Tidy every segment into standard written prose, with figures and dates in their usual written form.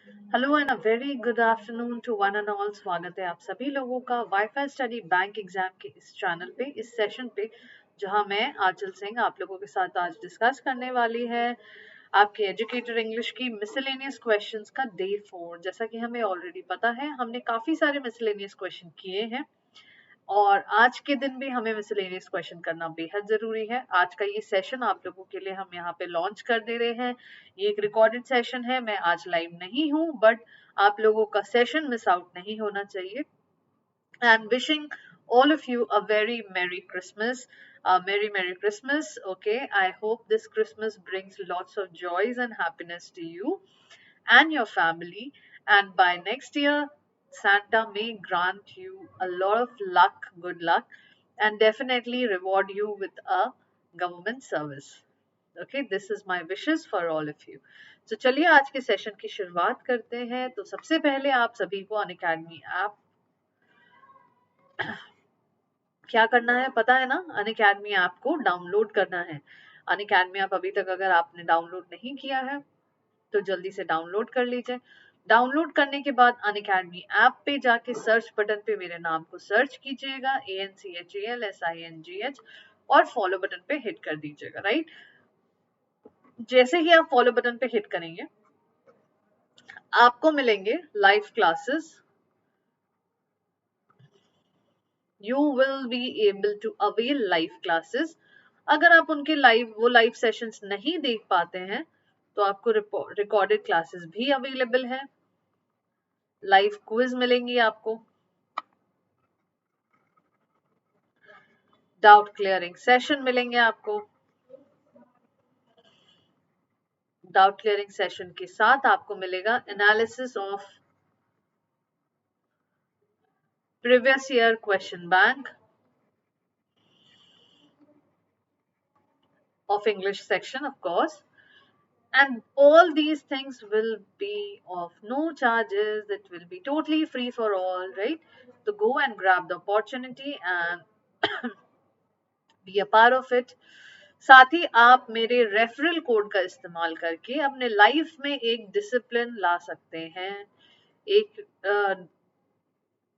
Hello and a very good afternoon to one and all. स्वागत है आप सभी लोगों का वाईफाई स्टडी बैंक एग्जाम के इस चैनल पे, इस सेशन पे, जहां मैं आंचल सिंह आप लोगों के साथ आज डिस्कस करने वाली है आपके एजुकेटर इंग्लिश की मिसलेनियस क्वेश्चंस का डे 4। जैसा कि हमें ऑलरेडी पता है, हमने काफी सारे मिसलेनियस क्वेश्चन किए हैं और आज के दिन भी हमें मिसलेनियस क्वेश्चन करना बेहद जरूरी है। आज का ये सेशन आप लोगों के लिए हम यहाँ पे लॉन्च कर दे रहे हैं। ये एक रिकॉर्डेड सेशन है, मैं आज लाइव नहीं हूँ, बट आप लोगों का सेशन मिस आउट नहीं होना चाहिए। And wishing all of you a very Merry Christmas. Merry Christmas. Okay, I hope this Christmas brings lots of joys and happiness to you and your family. And by next year, Santa may grant you a lot of luck, good luck, and definitely reward you with a government service. Okay, this is my wishes for all of you. तो चलिए आज के session की शुरुआत करते हैं। तो सबसे पहले आप सभी को अनअकैडमी ऐप क्या करना है पता है ना। अनअकैडमी ऐप को डाउनलोड करना है। अनअकैडमी ऐप अभी तक अगर आपने डाउनलोड नहीं किया है तो जल्दी से डाउनलोड कर लीजिए। डाउनलोड करने के बाद अनअकैडमी ऐप पे जाके सर्च बटन पे मेरे नाम को सर्च कीजिएगा, ANCHALSINGH, और फॉलो बटन पे हिट कर दीजिएगा। राइट, जैसे ही आप फॉलो बटन पे हिट करेंगे आपको मिलेंगे live classes. You will be able to avail live classes। अगर आप उनके लाइव सेशंस नहीं देख पाते हैं तो आपको रिकॉर्डेड क्लासेस भी अवेलेबल है। लाइव क्विज मिलेंगी आपको, डाउट क्लियरिंग सेशन मिलेंगे आपको। डाउट क्लियरिंग सेशन के साथ आपको मिलेगा analysis of previous year question bank of English section, of course. And all these things will be of no charges. It will be totally free for all, right? So go and grab the opportunity and be a part of it। साथ ही आप मेरे referral code का इस्तेमाल करके अपने life में एक discipline ला सकते हैं, एक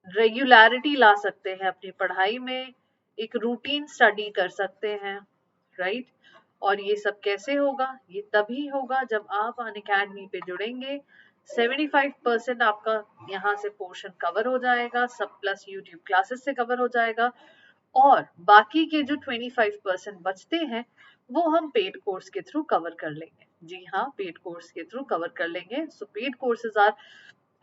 रेगुलरिटी ला सकते हैं अपनी पढ़ाई में, एक रूटीन स्टडी कर सकते हैं। राइट, और ये सब कैसे होगा? ये तभी होगा जब आप अनअकैडमी पे जुड़ेंगे। 75% आपका यहाँ से पोर्शन कवर हो जाएगा, सब प्लस यूट्यूब क्लासेस से कवर हो जाएगा, और बाकी के जो 25% बचते हैं वो हम पेड कोर्स के थ्रू कवर कर लेंगे। जी हाँ, पेड कोर्स के थ्रू कवर कर लेंगे। So paid courses are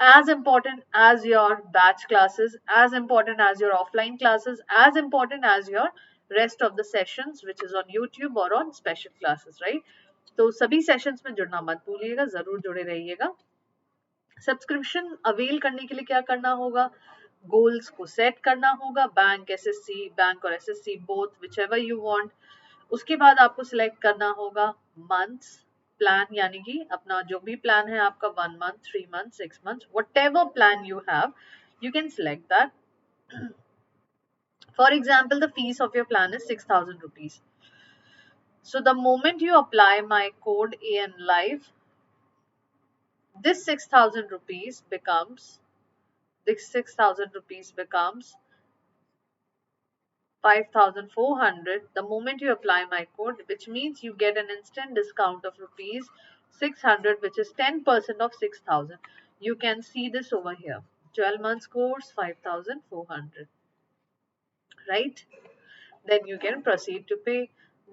as important as your batch classes, as important as your offline classes, as important as your rest of the sessions which is on YouTube or on special classes, right? तो सभी sessions में जुड़ना मत भूलिएगा, जरूर जुड़े रहिएगा। Subscription avail करने के लिए क्या करना होगा? गोल्स को सेट करना होगा, बैंक एसएससी, बैंक और SSC both, which ever you want. उसके बाद आपको सिलेक्ट करना होगा मंथ्स प्लान, यानी कि अपना जो भी प्लान है आपका, 1 month, 3 month, 6 month, what ever plan you have, you can select that। For example, the fees of your plan is 6,000 rupees. So the moment you apply my code AN Live, this 6,000 rupees becomes 5,400 the moment you apply my code, which means you get an instant discount of rupees 600, which is 10% of 6,000। You can see this over here, 12 months course, 5,400, right? Then you can proceed to pay।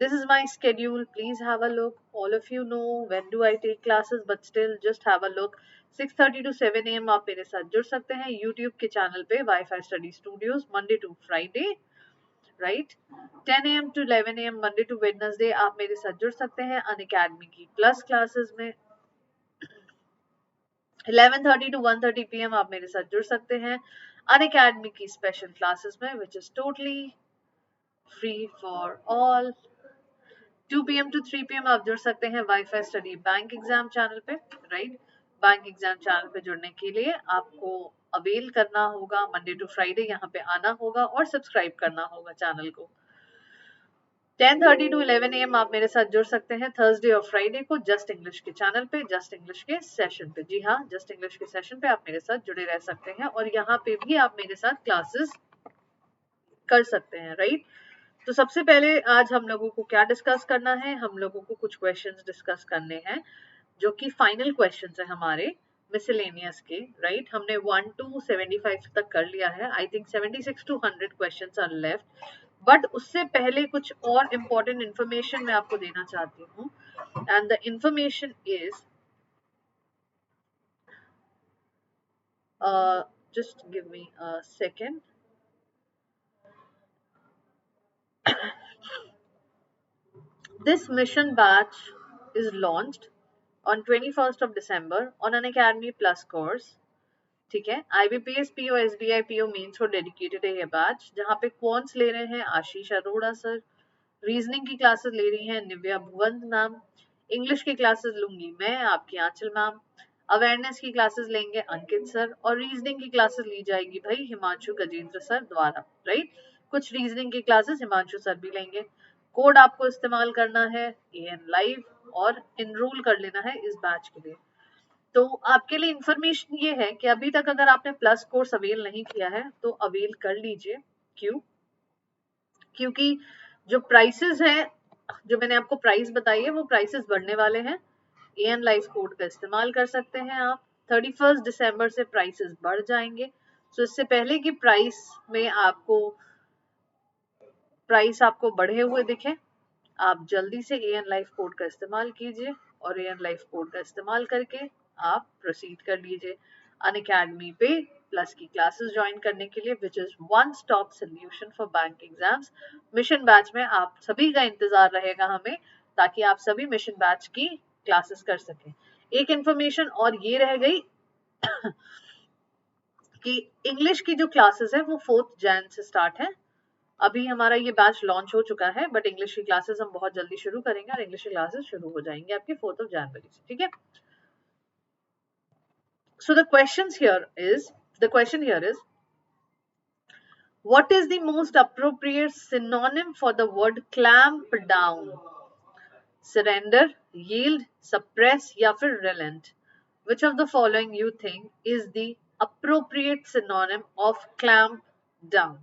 This is my schedule, please have a look। All of you know when do I take classes, but still just have a look। 6:30 to 7 AM आप मेरे साथ जुड़ सकते हैं YouTube के channel पे, wifi study studios, Monday to Friday, right. 10 AM to 11 AM Monday to Wednesday आप मेरे साथ जुड़ सकते हैं अनअकैडमी की प्लस क्लासेस में। 11:30 to 1:30 PM आप मेरे साथ जुड़ सकते हैं अनअकैडमी की स्पेशल क्लासेस में, which is totally free for all. 2 PM to 3 PM आप जुड़ सकते हैं wifi study bank exam channel पे, राइट। बैंक एग्जाम चैनल पे जुड़ने के लिए आपको अवेल करना होगा, मंडे टू फ्राइडे यहाँ पे आना होगा और सब्सक्राइब करना होगा चैनल को। 10:30 to 11 AM आप मेरे साथ जुड़ सकते हैं थर्सडे और फ्राइडे को जस्ट इंग्लिश के चैनल पे, जस्ट इंग्लिश के सेशन पे। जी हाँ, जस्ट इंग्लिश के सेशन पे आप मेरे साथ जुड़े रह सकते हैं और यहाँ पे भी आप मेरे साथ क्लासेस कर सकते हैं, राइट। तो सबसे पहले आज हम लोगों को क्या डिस्कस करना है, हम लोगों को कुछ क्वेश्चंस डिस्कस करने हैं जो कि फाइनल क्वेश्चंस है हमारे मिसलेनियस के, राइट। हमने 1 to 75 तक कर लिया है, I think 76 to 100 questions are left. But उससे पहले कुछ और इम्पोर्टेंट इंफॉर्मेशन मैं आपको देना चाहती हूँ, and the information is just give me a second. This mission batch is launched on 21st of December on an Academy Plus course. ठीक है, IBPS PO SBI PO means for dedicated है ये batch, जहाँ पे quants ले रहे हैं आशीष Arora sir, reasoning की क्लासेस ले रही हैं निव्या भुवंत मैम, इंग्लिश की क्लासेस लूंगी मैं आपकी आंचल मैम, अवेयरनेस की क्लासेस लेंगे अंकित सर, और रीजनिंग की क्लासेस ली जाएगी भाई हिमांशु गजेंद्र सर द्वारा, राइट। कुछ रीजनिंग की क्लासेस हिमांशु सर भी लेंगे। कोड आपको इस्तेमाल करना है AN लाइव और इनरोल कर लेना है इस बैच के लिए। तो आपके लिए इंफॉर्मेशन ये है कि अभी तक अगर आपने प्लस कोर्स अवेल नहीं किया है तो अवेल कर लीजिए। क्यों? क्योंकि जो प्राइसेस हैं, जो मैंने आपको प्राइस बताई है, वो प्राइसेस बढ़ने वाले हैं। AN लाइव कोड का इस्तेमाल कर सकते हैं आप। 31 दिसंबर से प्राइसेस बढ़ जाएंगे। तो इससे पहले कि प्राइस आपको बढ़े हुए दिखे, आप जल्दी से AN लाइफ कोड का इस्तेमाल कीजिए और AN लाइफ कोड का इस्तेमाल करके आप प्रोसीड कर लीजिए अनअकैडमी पे प्लस की क्लासेस ज्वाइन करने के लिए, which is one stop solution for bank exams. Mission batch में आप सभी का इंतजार रहेगा हमें, ताकि आप सभी मिशन बैच की क्लासेस कर सकें। एक इंफॉर्मेशन और ये रह गई कि इंग्लिश की जो क्लासेस है वो 4 जैन से स्टार्ट है। अभी हमारा ये बैच लॉन्च हो चुका है, बट इंग्लिश की क्लासेस हम बहुत जल्दी शुरू करेंगे और इंग्लिश की क्लासेस शुरू हो जाएंगे आपकी 4 जनवरी से, ठीक है। So the question here is, what is the most appropriate synonym for the word clamp down? Surrender, yield, suppress या फिर relent? Which of the following you think is the appropriate synonym of clamp down?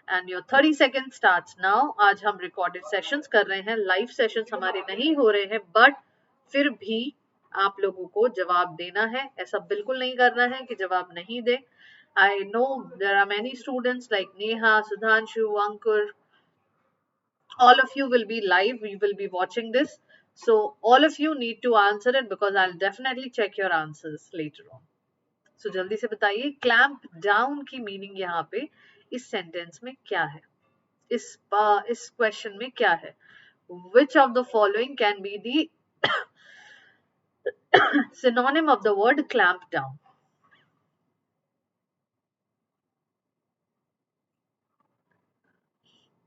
And your 30 seconds starts now. आज हम recorded sessions कर रहे हैं, live sessions हमारे नहीं हो रहे हैं, but फिर भी आप लोगों को जवाब देना है। ऐसा बिल्कुल नहीं करना है कि जवाब नहीं दे। I know there are many students like Neha, Sudhanshu, Ankur. All of you will be live. We will be watching this. So all of you need to answer it because I'll definitely check your answers later on. So जल्दी से बताइए, clamp down की meaning यहाँ पे इस sentence में क्या है? इस क्वेश्चन में क्या है? Which of the following can be the synonym of the word clamp down?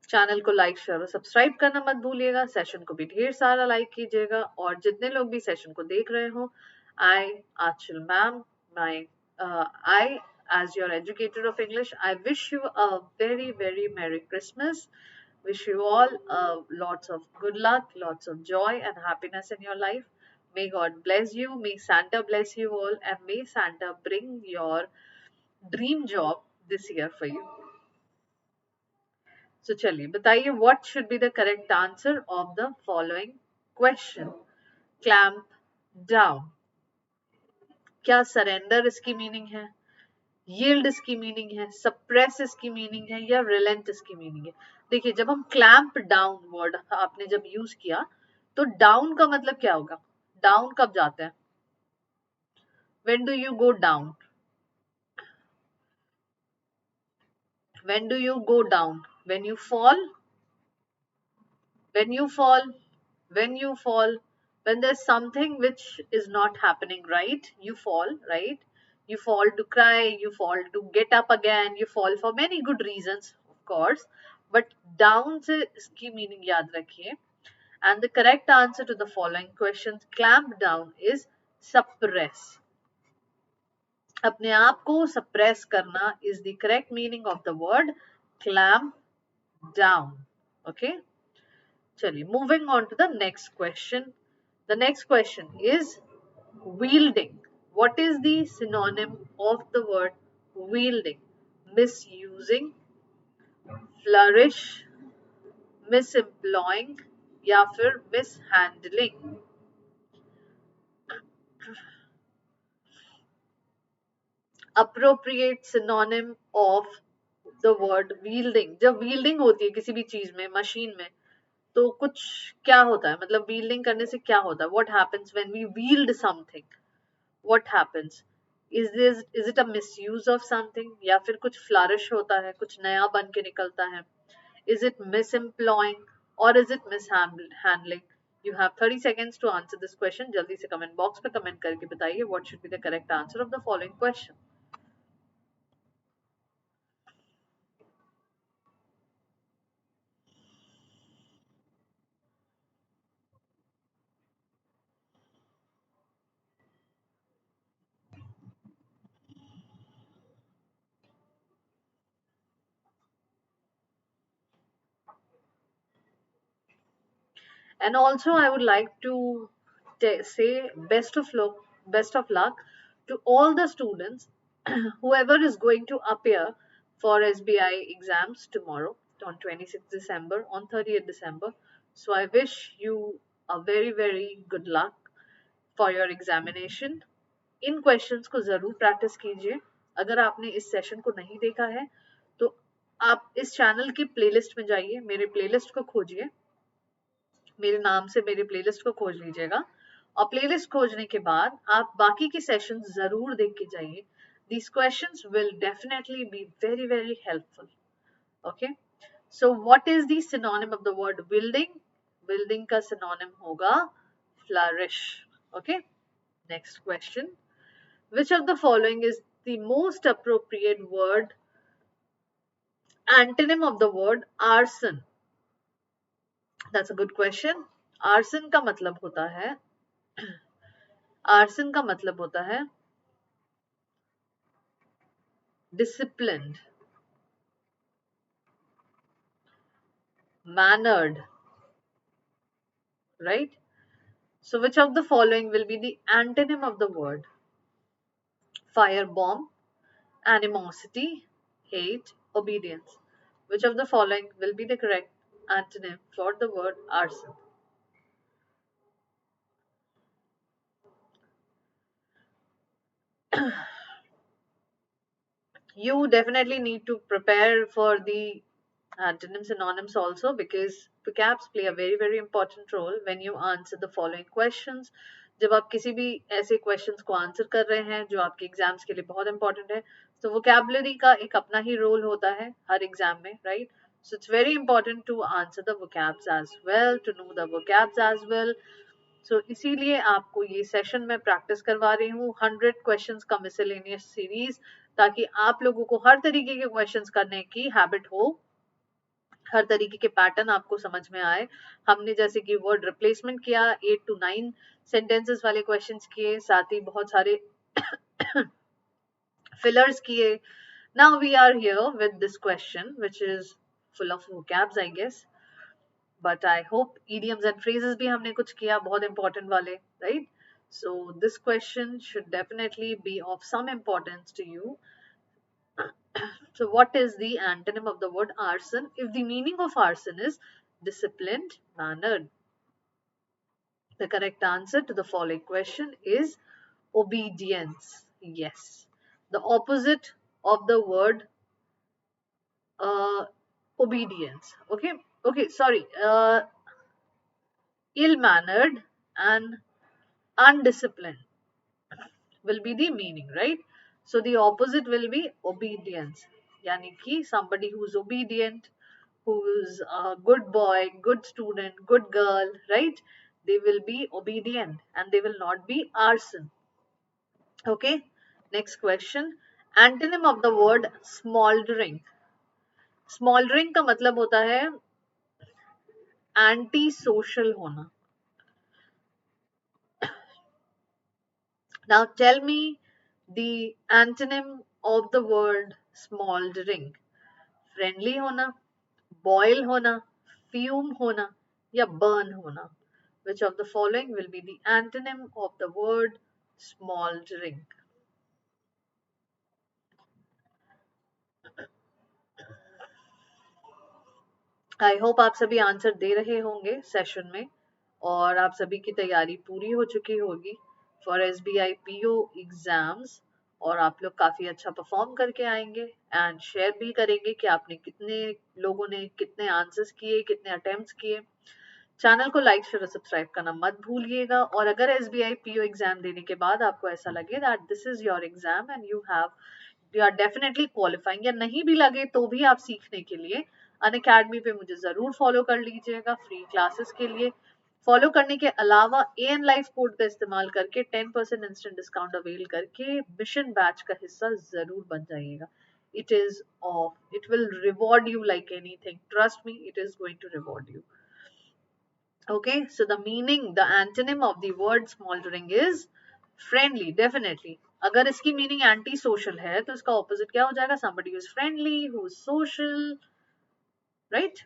Channel को लाइक शेयर और सब्सक्राइब करना मत भूलिएगा, सेशन को भी ढेर सारा लाइक कीजिएगा, और जितने लोग भी सेशन को देख रहे हो, I Aanchal ma'am, I as your educator of English, I wish you a very very Merry Christmas. Wish you all lots of good luck, lots of joy and happiness in your life. May God bless you, may Santa bless you all, and may Santa bring your dream job this year for you. So चलिए बताइए, what should be the correct answer of the following question? Clamp down. क्या surrender इसकी meaning है, yield इसकी meaning है, suppress इसकी meaning है, या relent इसकी मीनिंग है? देखिए, जब हम clamp down वर्ड आपने जब यूज किया, तो down का मतलब क्या होगा? down कब जाते हैं? when do you go down? when do you go down? when you fall? when you fall when you fall when there's something which is not happening right, you fall, right? You fall to cry, you fall to get up again, you fall for many good reasons, of course, but down से इसकी meaning याद रखिए। And the correct answer to the following questions, clamp down, is suppress. अपने आप को suppress करना is the correct meaning of the word clamp down. Okay, चलिए, moving on to the next question. The next question is wielding. What is the synonym of the word wielding? Misusing, flourish, misemploying या फिर mishandling. Appropriate synonym of the word wielding. जब wielding होती है किसी भी चीज में, मशीन में, तो कुछ क्या होता है, मतलब wielding करने से क्या होता है? What happens when we wield something? What happens? Is it a misuse of something, या फिर कुछ flourish होता है, कुछ नया बन के निकलता है? Is it misemploying or is it mishandling? You have 30 seconds to answer this question. जल्दी से comment box पे comment करके बताइए what should be the correct answer of the following question. And also, I would like to say best of luck to all the students, whoever is going to appear for SBI exams tomorrow on 26th December, on 30th December. So I wish you a very, very good luck for your examination. In questions को जरूर practice कीजिए. अगर आपने इस session को नहीं देखा है तो आप इस चैनल की प्लेलिस्ट में जाइए, मेरे प्लेलिस्ट को खोजिए, मेरे नाम से मेरे प्लेलिस्ट को खोज लीजिएगा, और प्लेलिस्ट खोजने के बाद आप बाकी के सेशन जरूर देख के जाइए. These questions will definitely be very, very helpful. Okay. So what is the synonym of the word wielding? Wielding का synonym होगा flourish. Okay. Next question. Which of the following is the most appropriate word, antonym of the word arson? That's a good question. Arson का मतलब होता है, arson का मतलब होता है disciplined, mannered, right? So which of the following will be the antonym of the word? Firebomb, animosity, hate, obedience. Which of the following will be the correct antonym for the word arson? You definitely need to prepare for the antonyms and synonyms also, because vocabs play a very, very important role when you answer the following questions. जब आप किसी भी ऐसे questions को answer कर रहे हैं जो आपके एग्जाम्स के लिए बहुत इंपॉर्टेंट है, तो वोकैबुलरी का एक अपना ही रोल होता है हर एग्जाम में, right? So it's very important to answer the vocabs as well, to know the vocabs as well. So इसीलिए आपको ये सेशन में प्रैक्टिस करवा रही हूँ 100 क्वेश्चंस का मिसलेनियस सीरीज, ताकि आप लोगों को हर तरीके के क्वेश्चंस करने की हैबिट हो, हर तरीके के पैटर्न आपको समझ में आए. हमने जैसे कि वर्ड रिप्लेसमेंट किया, 8 to 9 सेंटेंसेस वाले क्वेश्चंस किए, साथ ही बहुत सारे फिलर्स किए. Now we are here with this question which is full of vocabs, I guess. But I hope idioms and phrases भी हमने कुछ किया बहुत important वाले, right? So this question should definitely be of some importance to you. So what is the antonym of the word arson if the meaning of arson is disciplined, mannered? The correct answer to the following question is obedience. Yes. The opposite of the word uh, obedience. Okay. Okay. Sorry. Ill-mannered and undisciplined will be the meaning, right? So the opposite will be obedience. Yani ki somebody who's obedient, who's a good boy, good student, good girl, right? They will be obedient and they will not be arson. Okay. Next question. Antonym of the word smoldering. Smoldering का मतलब होता है anti social होना. Now tell me the antonym of the word smoldering. Friendly होना, boil होना, fume होना या burn होना. Which of the following will be the antonym of the word smoldering? I hope आप सभी आंसर दे रहे होंगे सेशन में और आप सभी की तैयारी पूरी हो चुकी होगी फॉर SBI PO एग्जाम्स और आप लोग काफी अच्छा परफॉर्म करके आएंगे एंड शेयर भी करेंगे कि आपने कितने लोगों ने कितने आंसर्स किए, कितने अटेम्प्ट्स किए. चैनल को लाइक शेयर और सब्सक्राइब करना मत भूलिएगा. और अगर SBI PO एग्जाम देने के बाद आपको ऐसा लगे that this is your exam and you are definitely qualifying, या नहीं भी लगे तो भी आप सीखने के लिए अन अकेडमी पे मुझे जरूर फॉलो कर लीजिएगा फ्री क्लासेस के लिए. फॉलो करने के अलावा AN लाइफ कोड का इस्तेमाल करके 10% इंस्टेंट डिस्काउंट अवेल करके मिशन बैच का हिस्सा जरूर बन जाइएगा. It is of it will reward you like anything, trust me, it is going to reward you. Okay, so the meaning, the antonym of the word smoldering is friendly, definitely. अगर इसकी meaning anti-social है तो इसका opposite क्या हो जाएगा? Somebody who is friendly, who is social, right?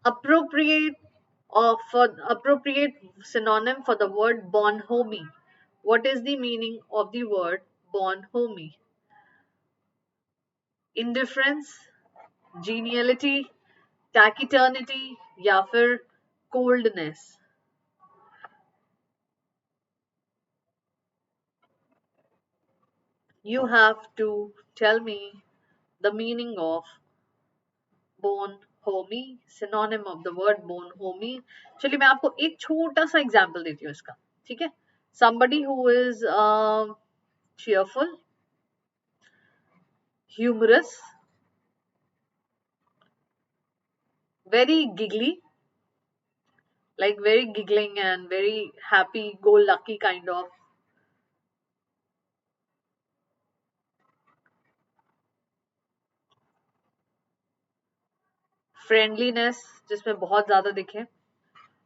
Appropriate appropriate synonym for the word bonhomie. What is the meaning of the word bonhomie? Indifference, geniality, taciturnity या फिर coldness. You have to tell me the meaning of bonhomie, synonym of the word bonhomie. चलिए मैं आपको एक छोटा सा example देती हूँ इसका, ठीक है. Somebody who is cheerful, humorous, very giggly, like very giggling and very happy go lucky kind of. Friendliness जिसमें बहुत ज्यादा दिखे,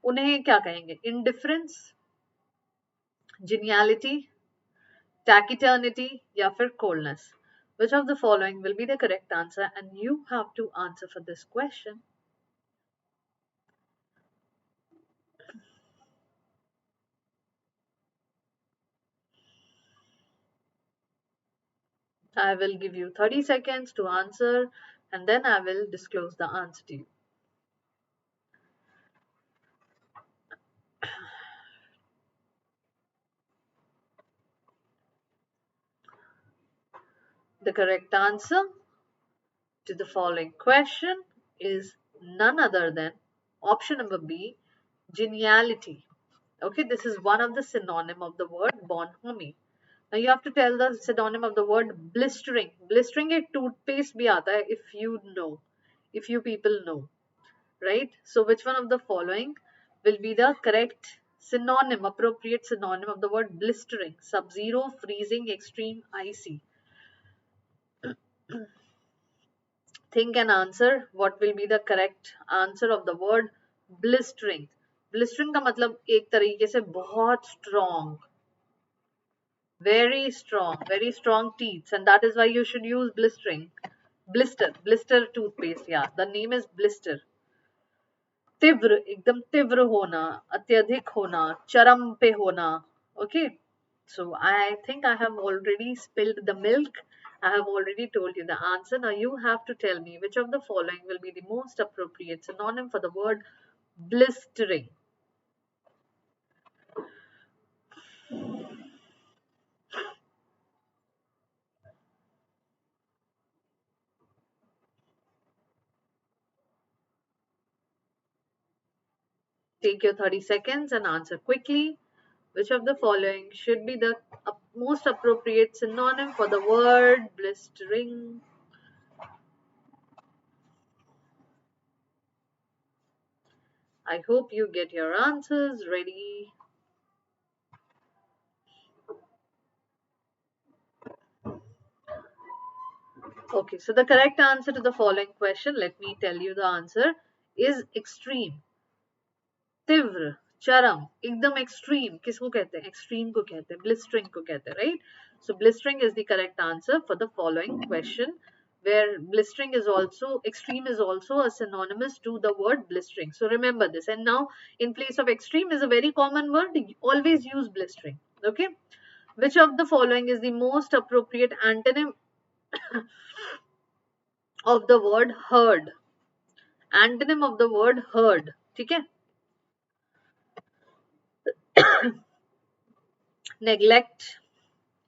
उन्हें क्या कहेंगे? Indifference, geniality, taciturnity या फिर coldness. Which of the following will be the correct answer? And you have to answer for this question. I will give you 30 seconds to answer and then I will disclose the answer to you. The correct answer to the following question is none other than option number B, geniality. Okay, this is one of the synonym of the word bonhomie. Now you have to tell the synonym of the word blistering. Blistering एक toothpaste भी आता है, if you know, if you people know, right? So which one of the following will be the correct synonym, appropriate synonym of the word blistering? Sub-zero, freezing, extreme, icy. Think and answer what will be the correct answer of the word blistering. Blistering का मतलब एक तरीके से बहुत strong, very strong teeth, and that is why you should use blistering. Blister toothpaste. Yeah, the name is blister. तीव्र, एकदम तीव्र होना, अत्यधिक होना, चरम पे होना. Okay, so I think I have already spilled the milk. I have already told you the answer. Now you have to tell me which of the following will be the most appropriate synonym for the word blistering. Take your 30 seconds and answer quickly. Which of the following should be the most appropriate synonym for the word blistering? I hope you get your answers ready. Okay, so the correct answer to the following question, let me tell you the answer, is extreme. तीव्र, चरम, एकदम extreme. किसको कहते हैं? Extreme को कहते हैं, blistering को कहते हैं, right? So blistering is the correct answer for the following question. where blistering is also, extreme is also a synonymous to the word blistering. So remember this. And now in place of extreme is a very common word. Always use blistering. Okay. Which of the following is the most appropriate antonym of the word heard? Antonym of the word heard. ठीक है? Neglect,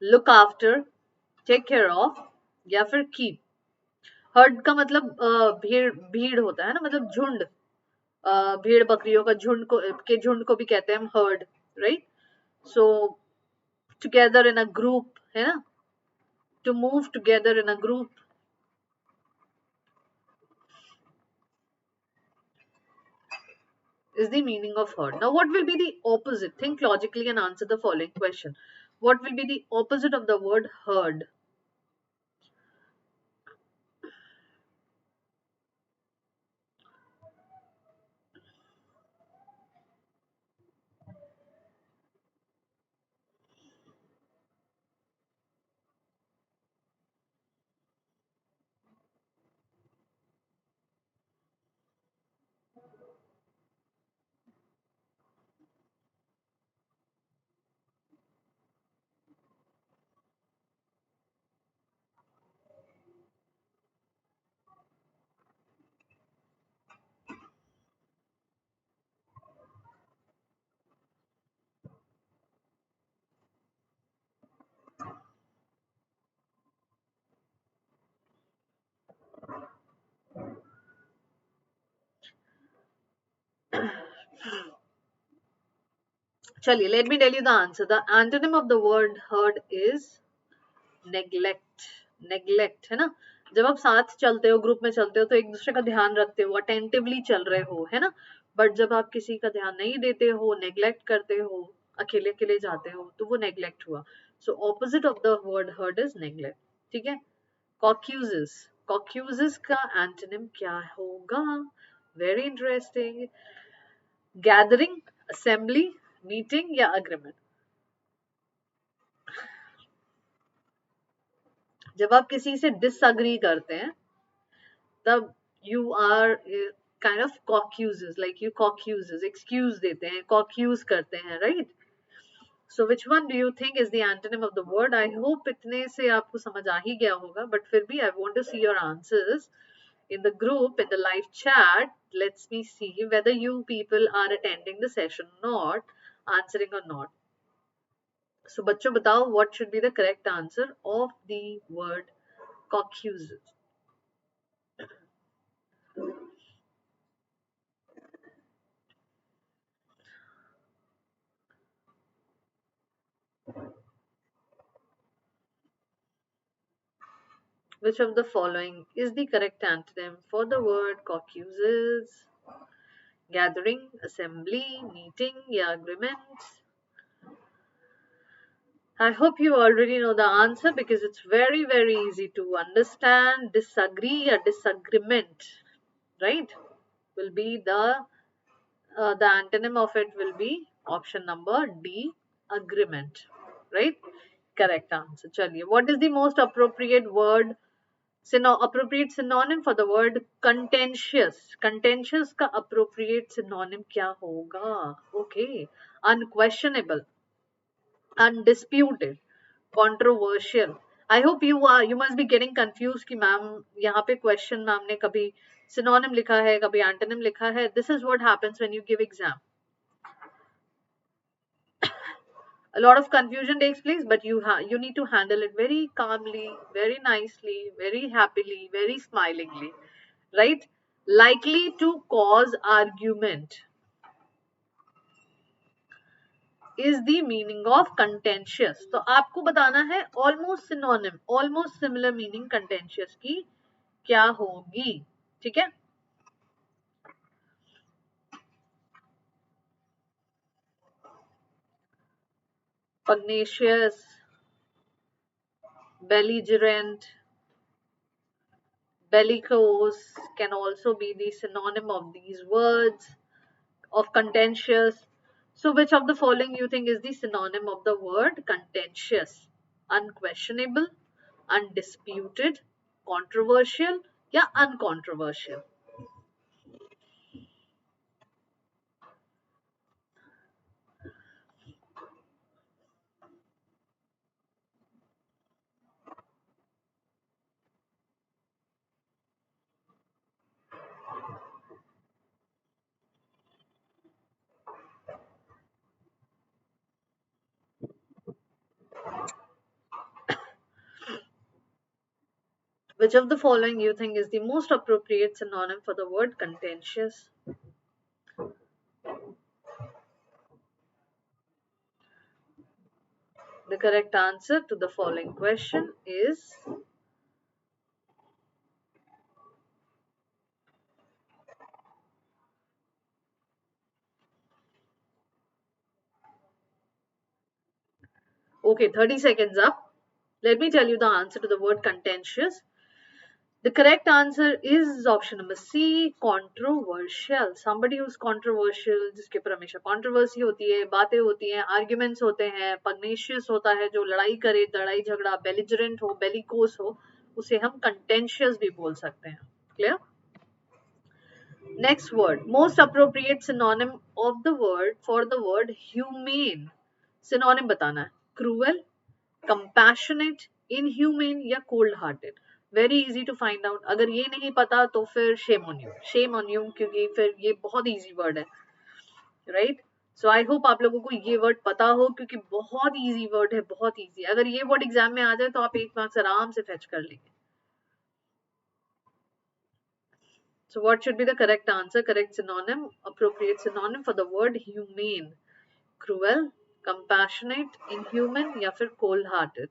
look after, take care of, या फिर keep. Heard का मतलब भीड़ भीड़ होता है ना, मतलब झुंड. भेड़ बकरियों का झुंड को, के झुंड को भी कहते हैं हम herd, right? So together in a group है ना, to move together in a group is the meaning of herd. Now what will be the opposite? Think logically and answer the following question. What will be the opposite of the word herd? चलिए, let me tell you the answer. The antonym of the word herd is neglect. Neglect है ना. जब आप साथ चलते हो, group में चलते हो, तो एक दूसरे का ध्यान रखते हो, अटेंटिवली चल रहे हो, है ना. बट जब आप किसी का ध्यान नहीं देते हो, नेग्लेक्ट करते हो, अकेले अकेले जाते हो, तो वो नेग्लेक्ट हुआ. So opposite of the word heard is neglect. ठीक है. कॉक्यूजेस. कॉक्यूजेस का एंटोनिम क्या होगा? Very interesting. Gathering, assembly, meeting या अग्रीमेंट. जब आप किसी से डिसअग्री करते हैं, तब you are kind of caucuses, like you caucuses, excuse देते हैं, कॉक्यूज करते हैं, right? So which one do you think is the antonym of the word? I hope इतने से आपको समझ आ ही गया होगा, बट फिर भी I want to see your answers in the group, in the live chat. Let's me see whether you people are attending the session or not, answering or not. So बच्चों बताओ, what should be the correct answer of the word coccuses? Which of the following is the correct antonym for the word coccuses? Gathering, assembly, meeting, या agreements? I hope you already know the answer because it's very, very easy to understand. Disagree or disagreement, right? Will be the antonym of it will be option number D, agreement, right? Correct answer. Chaliye. What is the most appropriate word, appropriate synonym for the word contentious? Contentious का appropriate synonym क्या होगा? Okay. Unquestionable, undisputed, controversial. I hope you must be getting confused कि ma'am यहाँ पे question ma'am ने कभी synonym लिखा है, कभी antonym लिखा है. This is what happens when you give exam. A lot of confusion takes place, but you need to handle it very calmly, very nicely, very happily, very smilingly, right? Likely to cause argument is the meaning of contentious. तो आपको बताना है almost synonym, almost similar meaning contentious की क्या होगी. ठीक है. Pugnacious, belligerent, bellicose can also be the synonym of these words, of contentious. So which of the following you think is the synonym of the word contentious? Unquestionable, undisputed, controversial या uncontroversial? Which of the following you think is the most appropriate synonym for the word contentious? The correct answer to the following question is okay, 30 seconds up. Let me tell you the answer to the word contentious. The correct answer is option number C, controversial. Somebody who's controversial, जिसके ऊपर हमेशा controversy होती है, बातें होती हैं, arguments होते हैं, pugnacious होता है, जो लड़ाई करे, लड़ाई झगड़ा, belligerent हो, bellicose हो, उसे हम contentious भी बोल सकते हैं. Clear? Next word, most appropriate synonym of the word for the word humane. Synonym बताना है. Cruel, compassionate, inhumane या cold hearted. Very easy to find out. अगर ये नहीं पता तो फिर shame on you क्योंकि फिर ये बहुत easy word है, right? So I hope आप लोगों को ये word पता हो क्योंकि बहुत easy word है, बहुत easy. अगर ये word exam में आ जाए तो आप 1 marks आराम से fetch कर लेंगे. So what should be the correct answer? Correct synonym, appropriate synonym for the word humane. Cruel, compassionate, inhuman या फिर cold hearted.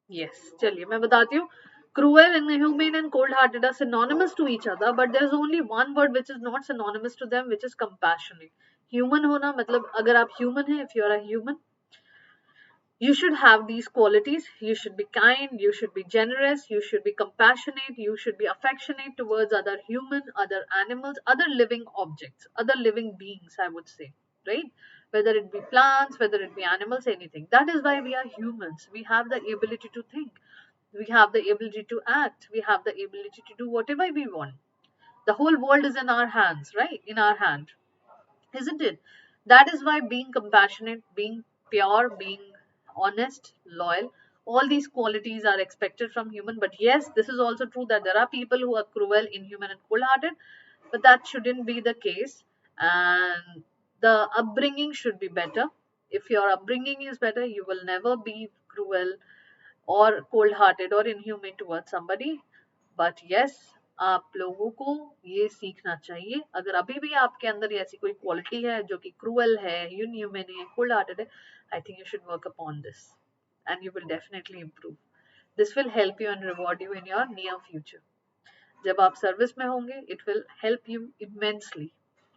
Yes, चलिए मैं बताती हूँ. Cruel, inhumane and cold-hearted are synonymous to each other, but there's only one word which is not synonymous to them, which is compassionate. Human होना मतलब अगर आप human हैं, if you are a human, you should have these qualities. You should be kind, you should be generous, you should be compassionate, you should be affectionate towards other human, other animals, other living objects, other living beings, I would say, right? Whether it be plants, whether it be animals, anything. That is why we are humans. We have the ability to think, we have the ability to act, we have the ability to do whatever we want. The whole world is in our hands, right? In our hand, isn't it? That is why being compassionate, being pure, being honest, loyal, all these qualities are expected from human. But yes, this is also true that there are people who are cruel, inhuman, and cold-hearted, but that shouldn't be the case. And the upbringing should be better. If your upbringing is better, you will never be cruel or cold-hearted or inhumane towards somebody. But yes, आप लोगों को ये सीखना चाहिए. अगर अभी भी आपके अंदर ऐसी कोई क्वालिटी है जो कि क्रूअल है, इनह्यूमन है, कोल्ड हार्टेड है, I think you should work upon this and you will definitely improve. This will help you and reward you in your near future. जब आप सर्विस में होंगे, it will help you immensely.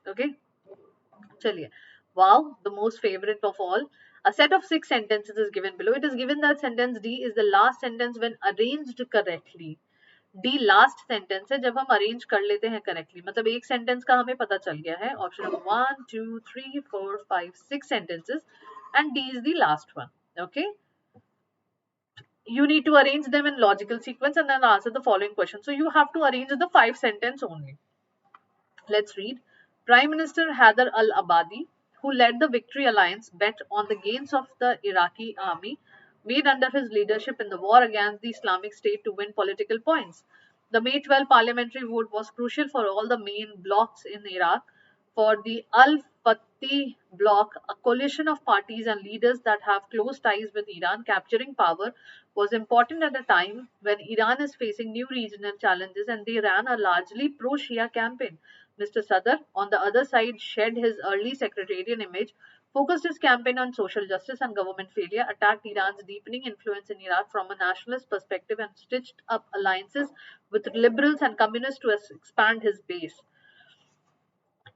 Okay, चलिए. Wow, the most favorite of all. A set of 6 sentences is given below. It is given that sentence D is the last sentence when arranged correctly. D last sentence है जब हम arrange कर लेते हैं correctly. मतलब एक sentence का हमें पता चल गया है. Option number 1 2 3 4 5 6 sentences and D is the last one. Okay, you need to arrange them in logical sequence and then answer the following question. So you have to arrange the 5 sentence only. Let's read. Prime Minister Haider al-Abadi, who led the Victory Alliance, bet on the gains of the Iraqi army made under his leadership in the war against the Islamic State to win political points. The May 12 parliamentary vote was crucial for all the main blocs in Iraq. For the Al-Fatih bloc, a coalition of parties and leaders that have close ties with Iran, capturing power was important at a time when Iran is facing new regional challenges and they ran a largely pro-Shia campaign. Mr. Sadr, on the other side, shed his early sectarian image focused his campaign on social justice and government failure, attacked Iran's deepening influence in Iraq from a nationalist perspective, and stitched up alliances with liberals and communists to expand his base.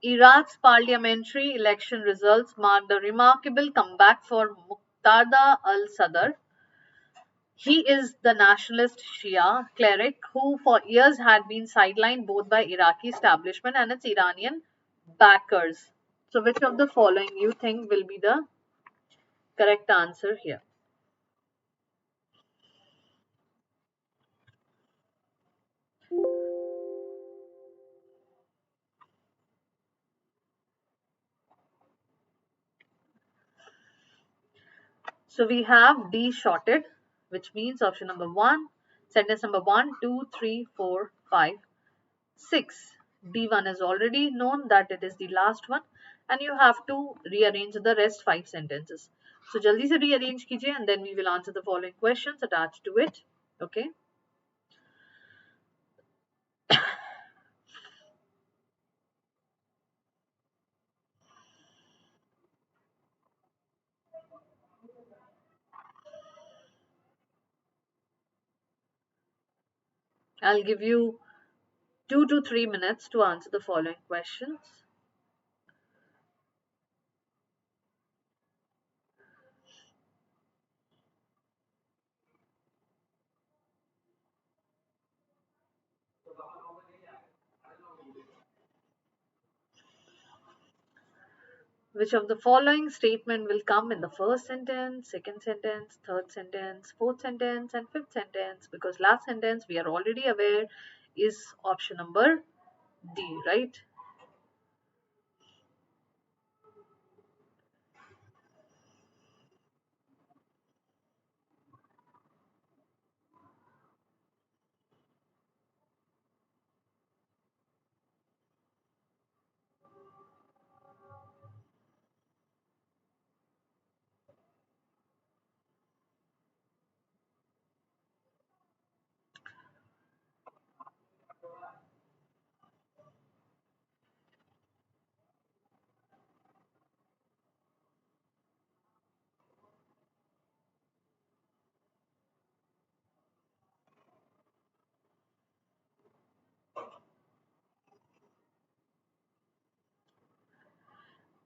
Iraq's parliamentary election results marked a remarkable comeback for Muqtada al-Sadr. He is the nationalist Shia cleric who for years had been sidelined both by Iraqi establishment and its Iranian backers. So which of the following you think will be the correct answer here? So we have D shorted, which means option number 1, sentence number 1, 2, 3, 4, 5, 6. D1 is already known that it is the last one, and you have to rearrange the rest 5 sentences. So jaldi se rearrange kijiye, and then we will answer the following questions attached to it. Okay. I'll give you 2 to 3 minutes to answer the following questions. Which of the following statement will come in the first sentence, second sentence, third sentence, fourth sentence, and fifth sentence? Because last sentence we are already aware is option number D, right?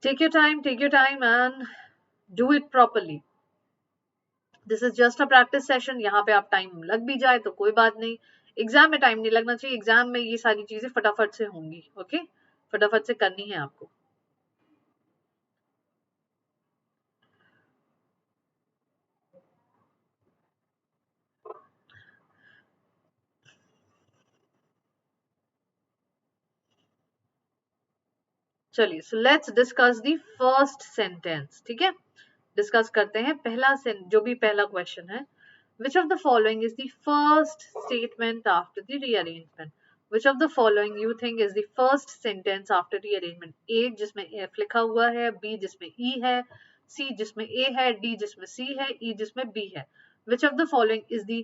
Take your time and do it properly. This is just a practice session. यहाँ पे आप time लग भी जाए तो कोई बात नहीं. एग्जाम में टाइम नहीं लगना चाहिए. एग्जाम में ये सारी चीजें फटाफट से होंगी. ओके, फटाफट से करनी है आपको. चलिए, so let's discuss the first sentence. ठीक है, डिस्कस करते हैं पहला जो भी पहला क्वेश्चन है. Which of the following is the first statement after the rearrangement? Which of the following you think is the first sentence after rearrangement? A जिसमें F लिखा हुआ है, B जिसमें E है, C जिसमें A है, D जिसमें C है, E जिसमें B है. Which of the following is the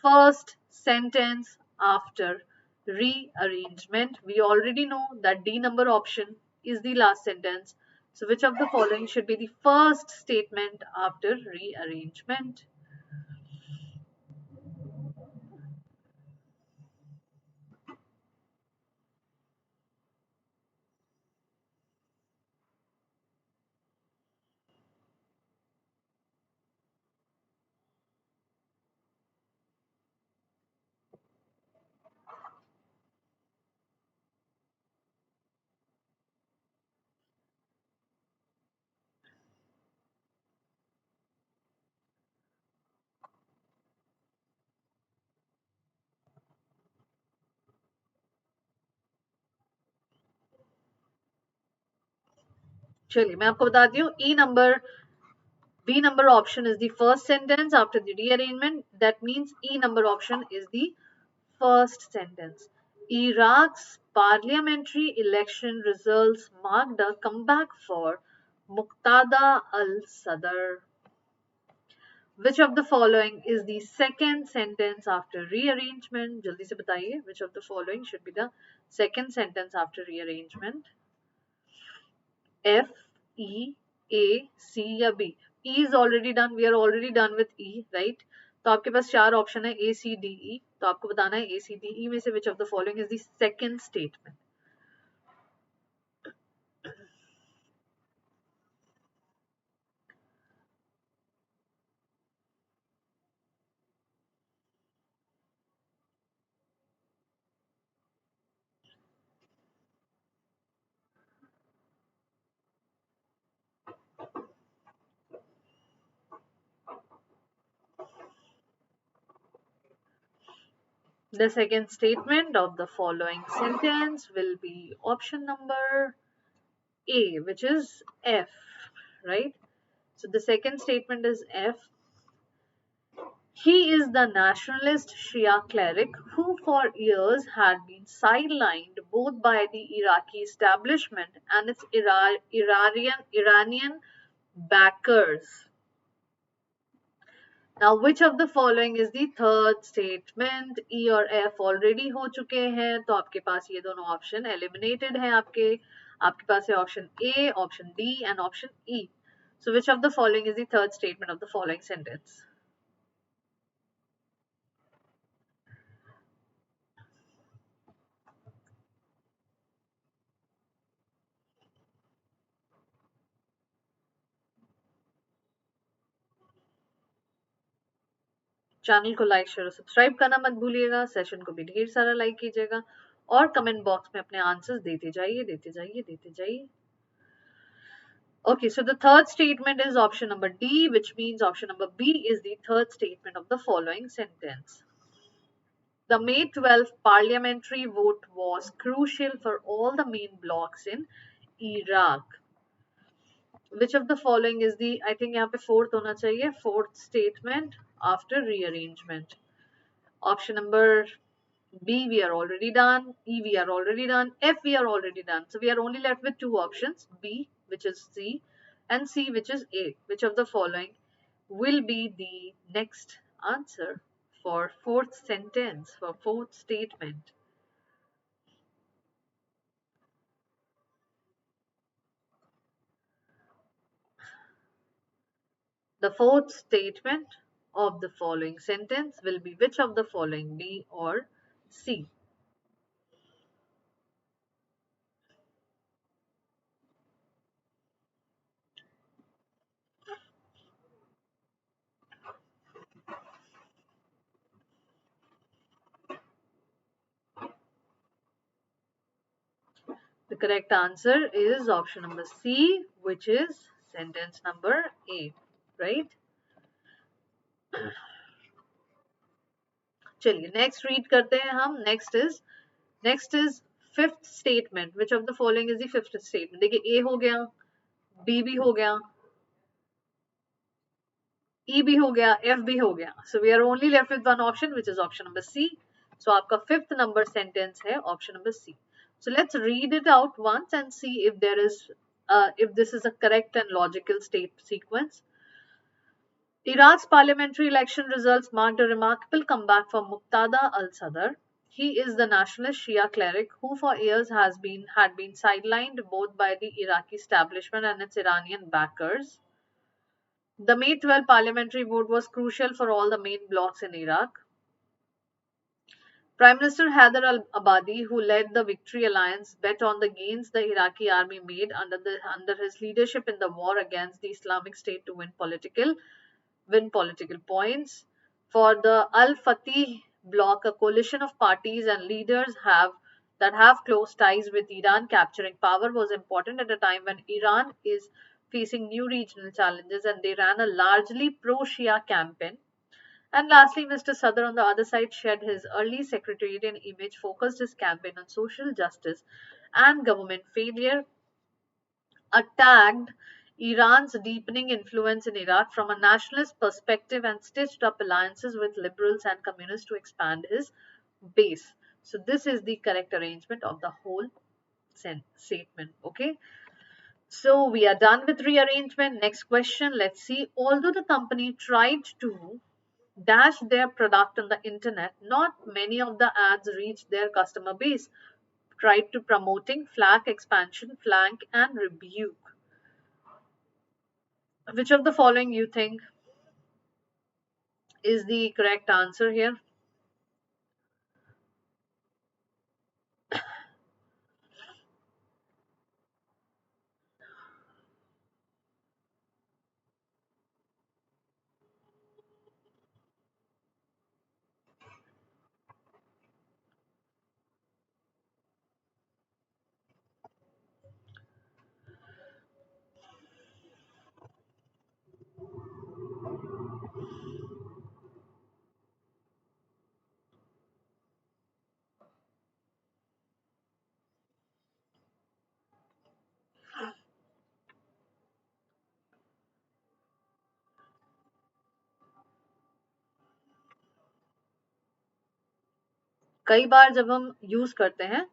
first sentence after rearrangement? We already know that D number option is the last sentence. So which of the following should be the first statement after rearrangement? चलिए मैं आपको बताती हूँ. B number option is the first sentence after the rearrangement. That means E number option is the first sentence. Iraq's parliamentary election results marked a comeback for Muqtada al-Sadr. Which of the following is the second sentence after rearrangement? जल्दी से बताइए. Which of the following should be the second sentence after rearrangement? F, E, A, C या B? E is already done, we are already done with E, right? तो आपके पास चार option है, ए C D E. तो आपको बताना है ए C D E में से which of the following is the second statement. The second statement of the following sentence will be option number A, which is F, right? So the second statement is F. He is the nationalist Shia cleric who for years had been sidelined both by the Iraqi establishment and its Iranian backers. Now, which of the following is the third statement? E और F already हो चुके हैं, तो आपके पास ये दोनों option eliminated हैं आपके पास है option A, option D and option E. So which of the following is the third statement of the following sentence? Channel को लाइक शेयर और सब्सक्राइब करना मत भूलिएगा, सेशन को भी ढेर सारा लाइक कीजिएगा और कमेंट बॉक्स में अपने आंसर्स देते जाइए। Okay, so the third statement is option number D, which means option number B is the third statement of the following sentence. The May 12th parliamentary vote was crucial for all the main blocs in Iraq. Which of the following is the, I think यहाँ पे fourth होना चाहिए, fourth statement after rearrangement? Option number B, we are already done. E, we are already done. F, we are already done. So we are only left with two options, B, which is C, and C, which is A. Which of the following will be the next answer for fourth sentence, for fourth statement? The fourth statement of the following sentence will be which of the following, B or C? The correct answer is option number C, which is sentence number A, right? चलिए next read करते हैं हम. Next is fifth statement. Which of the following is the fifth statement? देखिए A हो गया, B भी हो गया, E भी हो गया, F भी हो गया. So we are only left with one option, which is option number C. So आपका fifth number sentence है option number C. So let's read it out once and see if this is a correct and logical state sequence. Iraq's parliamentary election results marked a remarkable comeback for Muqtada al-Sadr. He is the nationalist Shia cleric who for years had been sidelined both by the Iraqi establishment and its Iranian backers. The May 12 parliamentary vote was crucial for all the main blocs in Iraq. Prime Minister Haider al-Abadi, who led the Victory Alliance, bet on the gains the Iraqi army made under his leadership in the war against the Islamic State to win political points. For the Al-Fatih bloc, a coalition of parties and leaders that have close ties with Iran, capturing power was important at a time when Iran is facing new regional challenges, and they ran a largely pro-Shia campaign. And lastly, Mr. Sadr on the other side shed his early sectarian image, focused his campaign on social justice and government failure, attacked Iran's deepening influence in Iraq from a nationalist perspective, and stitched up alliances with liberals and communists to expand his base. So this is the correct arrangement of the whole statement. Okay. So we are done with rearrangement. Next question. Let's see. Although the company tried to dash their product on the internet, not many of the ads reached their customer base. Tried to promoting flag expansion, flank and rebuke. Which of the following you think is the correct answer here? कई बार जब हम use करते हैं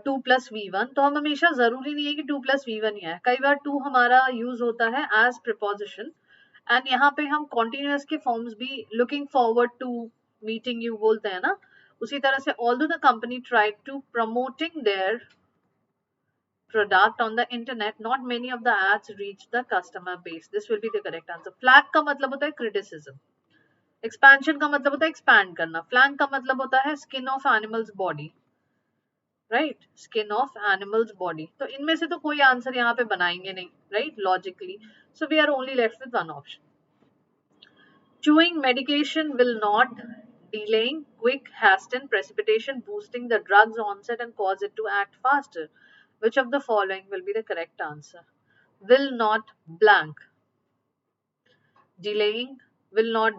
2+V1, तो हम हमेशा जरूरी नहीं है कि 2+V1 ही है, कई बार 2 हमारा यूज होता है एज प्रिपोजिशन, एंड यहाँ पे हम कॉन्टिन्यूअस के फॉर्म्स भी looking forward to meeting you बोलते हैं ना, उसी तरह से although the company tried to promoting their product on the internet, not many of the ads reach the customer base. This will be the correct answer. Flag का मतलब होता है criticism. Expansion का मतलब होता है expand करना. Flank का मतलब होता है skin of animal's body. Right? Skin of animal's body. तो इनमें से तो कोई आंसर यहाँ पे बनाएंगे नहीं. Right? Logically. So we are only left with one option. Chewing medication will not delaying quick hasten precipitation boosting the drug's onset and cause it to act faster. Which of the following will be the correct answer? Will not blank. Delaying, will not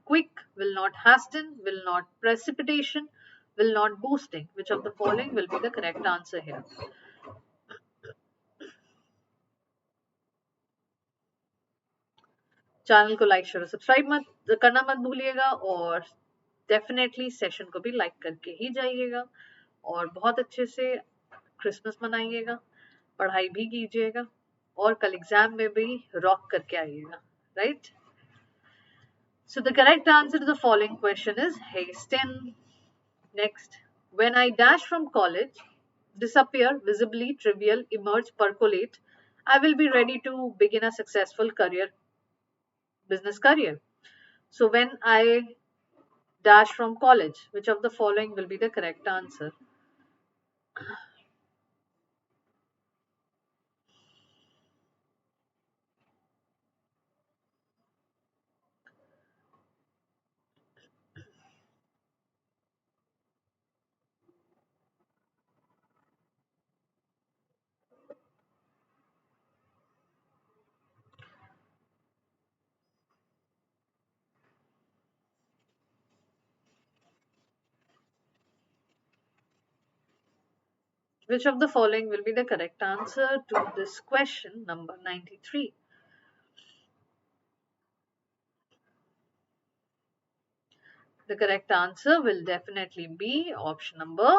quick, will not hasten, will not precipitation, will not boosting. Which of the following will be the correct answer here? Channel को like share subscribe मत करना मत भूलिएगा, और definitely session को भी like करके ही जाइएगा, और बहुत अच्छे से क्रिसमस मनाइएगा, पढ़ाई भी कीजिएगा, और कल एग्जाम में भी रॉक करके आइएगा, right? So the correct answer to the following question is hasten. Next, when I dash from college, disappear, visibly, trivial, emerge, percolate, I will be ready to begin a successful business career. So when I dash from college, which of the following will be the correct answer? Which of the following will be the correct answer to this question number 93? The correct answer will definitely be option number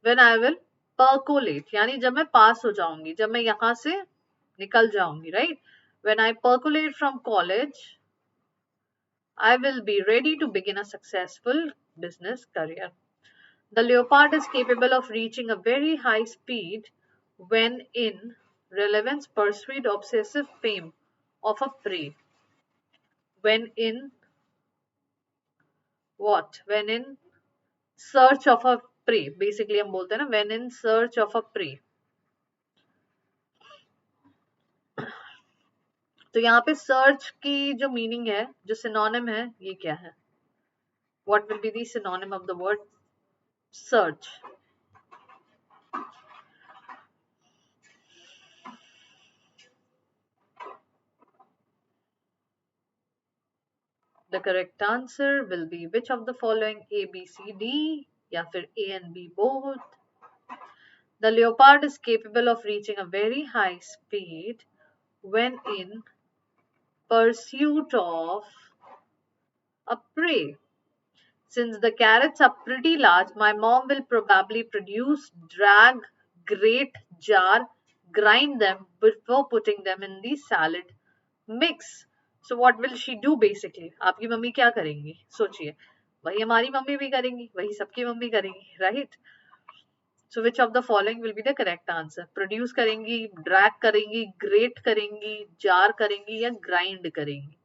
when I will percolate, यानी जब मैं पास हो जाऊंगी, जब मैं यहाँ से निकल जाऊंगी, right? When I percolate from college, I will be ready to begin a successful business career. The leopard is capable of reaching a very high speed when in relevance, pursuit, obsessive fame of a prey. When in what? When in search of a prey. Basically हम बोलते हैं ना, when in search of a prey. तो यहाँ पे search की जो meaning है, जो सिनोनिम है, ये क्या है? What will be the synonym of the word search? The correct answer will be which of the following? A, B, C, D, या फिर A and B both? The leopard is capable of reaching a very high speed when in pursuit of a prey. Since the carrots are pretty large, my mom will probably produce, drag, grate, jar, grind them before putting them in the salad mix. So what will she do basically? आपकी mummy क्या करेंगी? सोचिए, वही हमारी mummy भी करेंगी, वही सबकी मम्मी करेंगी, right? So which of the following will be the correct answer? Produce करेंगी, ड्रैग करेंगी, ग्रेट करेंगी, जार करेंगी या ग्राइंड करेंगी?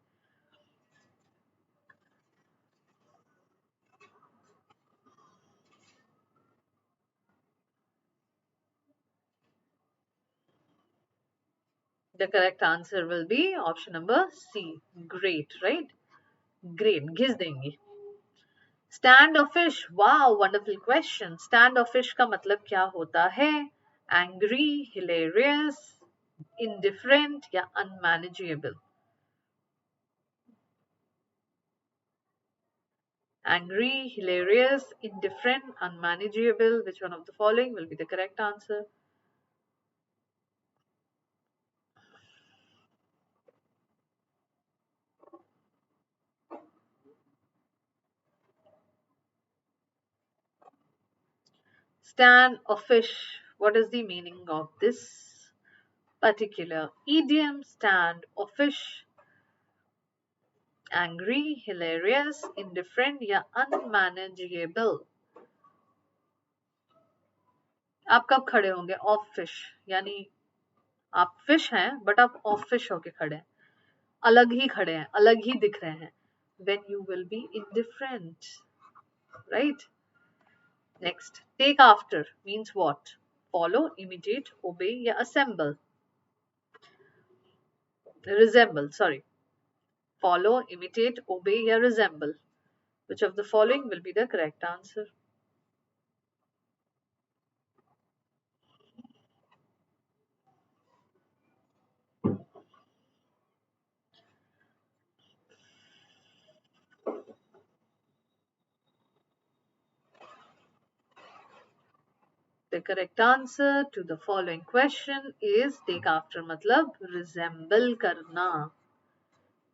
The correct answer will be option number C. Great, right? Great. घिस देंगी. Stand of fish. Wow, wonderful question. Stand of fish का मतलब क्या होता है? Angry, hilarious, indifferent या unmanageable? Angry, hilarious, indifferent, unmanageable. Which one of the following will be the correct answer? Stand of fish. What is the meaning of this particular idiom? Stand of fish. Angry, hilarious, indifferent या unmanageable? आप कब खड़े होंगे of fish? यानी आप fish हैं but आप of fish होके खड़े हैं, अलग ही खड़े हैं, अलग ही दिख रहे हैं. When you will be indifferent, right? Next, take after means what? Follow, imitate, obey या assemble? Resemble, sorry. Follow, imitate, obey या resemble? Which of the following will be the correct answer? The correct answer to the following question is take after मतलब resemble करना.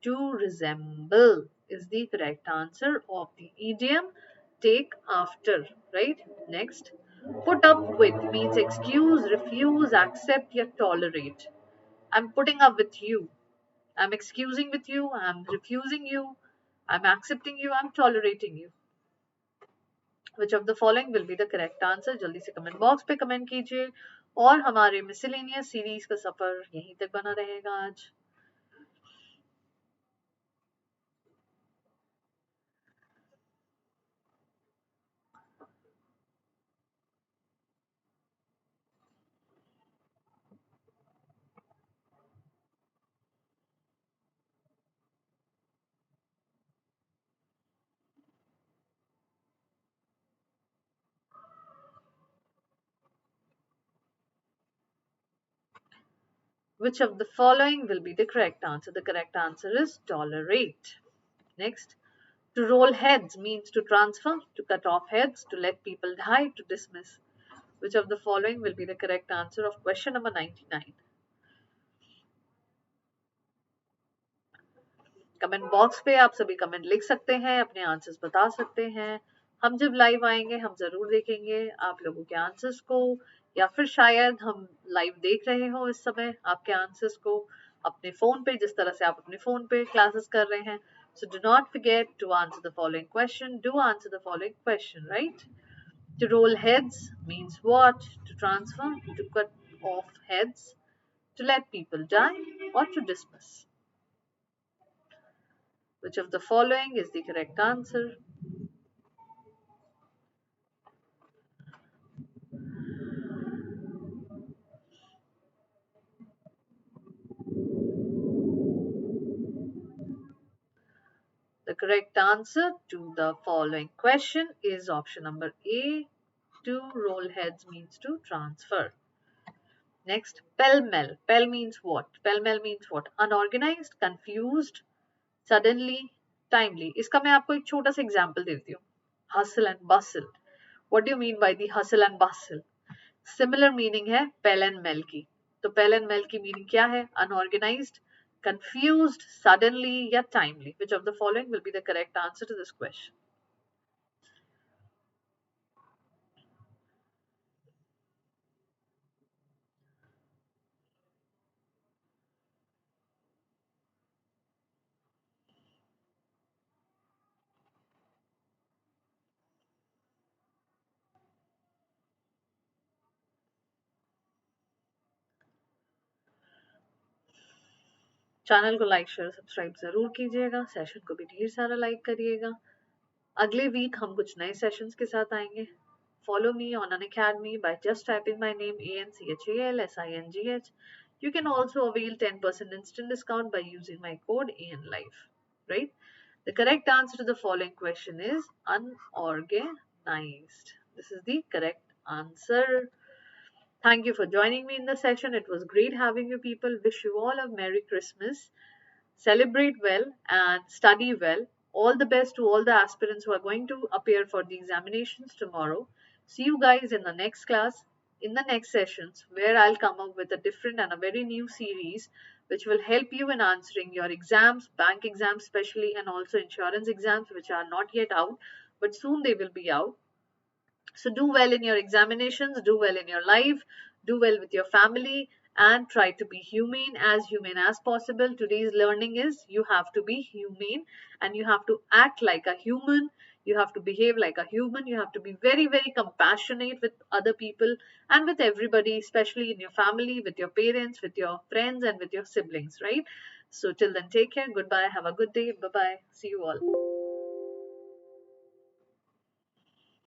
To resemble is the correct answer of the idiom take after, right? Next, put up with means excuse, refuse, accept या tolerate. I'm putting up with you. I'm excusing with you. I'm refusing you. I'm accepting you. I'm tolerating you. Which of the following will be the correct answer? जल्दी से comment box पे comment कीजिए और हमारे miscellaneous series का सफर यहीं तक बना रहेगा आज. Which of the following will be the correct answer? The correct answer is tolerate. Next, to roll heads means to transfer, to cut off heads, to let people die, to dismiss. Which of the following will be the correct answer of question number 99? Comment box पे आप सभी comment लिख सकते हैं, अपने answers बता सकते हैं. हम जब लाइव आएंगे हम जरूर देखेंगे आप लोगों के आंसर्स को, या फिर शायद हम लाइव देख रहे हो इस समय आपके आंसर्स को अपने फोन पे, जिस तरह से आप अपने फोन पे क्लासेस कर रहे हैं. So do not forget to answer the following question. Do answer the following question, right? To roll heads means what? To transfer, to cut off heads, to let people die, or to dismiss. Which of the following is the correct answer? The correct answer to the following question is option number A. To roll heads means to transfer. Next, pell-mell. Pell means what? Pell-mell means what? Unorganized, confused, suddenly, timely. इसका मैं आपको एक छोटा सा example देती हूँ. Hustle and bustle. What do you mean by the hustle and bustle? Similar meaning है pell and mell की. तो pell and mell की meaning क्या है? Unorganized, confused, suddenly या timely. Which of the following will be the correct answer to this question? Channel को like share subscribe जरूर कीजिएगा, सेशन को भी ढेर सारा लाइक करिएगा। अगले वीक हम कुछ नए सेशंस के साथ आएंगे। Follow me on an academy by just typing my name ANCHALSINGH. You can also avail 10% instant discount by using my code ANLIFE. Right? The correct answer to the following question is unorganized. This is the correct answer. Thank you for joining me in the session. It was great having you people. Wish you all a Merry Christmas. Celebrate well and study well. All the best to all the aspirants who are going to appear for the examinations tomorrow. See you guys in the next class, in the next sessions, where I'll come up with a different and a very new series which will help you in answering your exams, bank exams especially, and also insurance exams, which are not yet out, but soon they will be out. So do well in your examinations, do well in your life, do well with your family, and try to be humane as possible. Today's learning is you have to be humane and you have to act like a human. You have to behave like a human. You have to be very, very compassionate with other people and with everybody, especially in your family, with your parents, with your friends, and with your siblings, right? So, till then, take care. Goodbye. Have a good day. Bye bye. See you all.